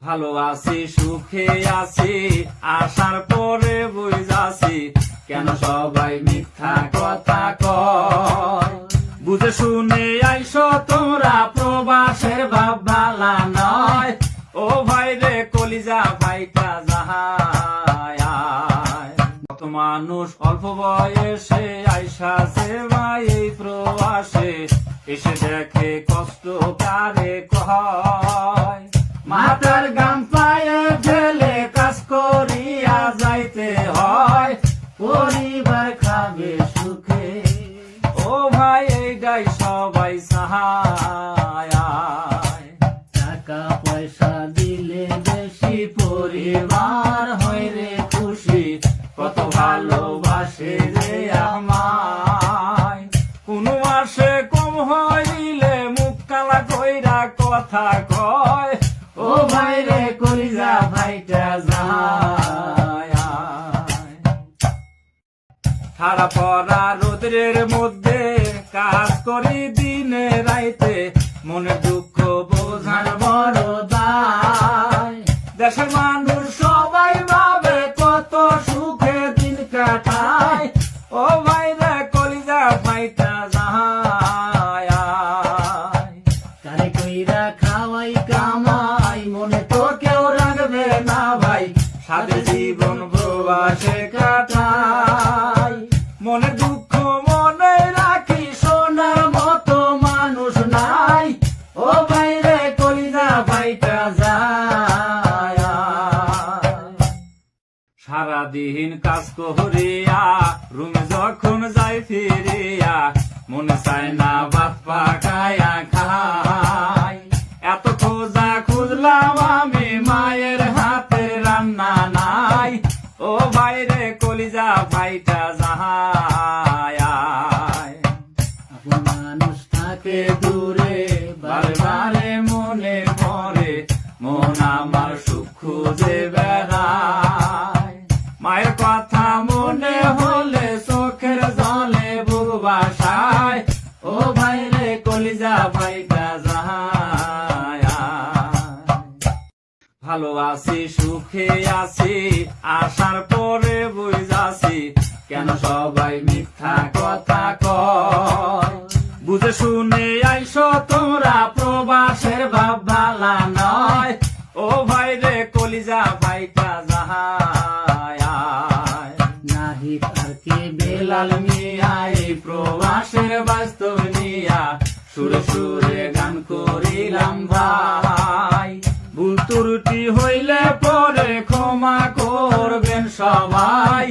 ভালো আছি সুখে আছি আসার পরে বুঝাছি কেন সবাই মিথ্যা কথা কয়। বুঝে শুনে আইসো তোমরা প্রবাসের ভাব ভালা নয়। ও ভাই রে কলিজা ভাইটা যাহায় কত মানুষ অল্প বয়সে আইসাছে ভাই এই প্রবাসে এসে দেখে কষ্ট কারে কয়। মাথার গাম পায়ে ফেলে কাজ করিয়া যাইতে হয় পরিবার খাবে সুখে। ও ভাই এইটাই সবাই সাহায়। টাকা পয়সা দিলে বেশি পরিবার হয় রে খুশি কত ভালোবাসে রে আমায়। কোন মাসে কম হইলে মুখ কালা কইরা কথা কয়। ও ভাই রে কলিজা ভাইটা যায়। খাড়া পড়া রোদ্রের মধ্যে কাজ করি দিনে রাইতে মনে দুঃখ বোঝার বড় দায়। দেশের মানুষ সবাই ভাবে কত সুখে দিন কাটায়। ও ভাই রে কলিজা ভাইটা যায়। কারে কইরা খাওয়াই কামাই মনে তো কেউ রাখবে না ভাই সাথে জীবন প্রবাসে কাটাই। মনে দুঃখ মনে রাখি সোনার মতো মানুষ নাই। ও ভাই রে কলিজা ভাইটা যায়। সারাদিন কাজ করিয়া রুমে যখন যাই ফিরিয়া মনে চায় না ভাত পাকায়া খাই। এত খোঁজা খুঁজলাম আমি মায়ের হাতে রান্না নাই। ও ভাই রে কলিজা ভাইটা যাহায়। মানুষ থাকে দূরে বারে বারে মনে পড়ে মন আমার সুখ খুঁজে বেড়ায়। মায়ের কথা মনে হলে চোখের জলে বুক বাসায়। ও ভাই রে কলিজা ভাইটা যাহায়। ভালো আছি সুখে আছি আসার পরে বুঝাছি কেন সবাই মিথ্যা কথা কয়। বুঝে শুনে আইসো তোমরা প্রবাসের ভাব ভালা নয়। ও ভাই রে কলিজা ভাইটা যাহায়। নাহিদ আর কি বেলাল মিয়া এই প্রবাসের বাস্তব নিয়া সুরে সুরে গান করিলাম ভাই। ভুল ত্রুটি হইলে পরে ক্ষমা করবেন সবাই।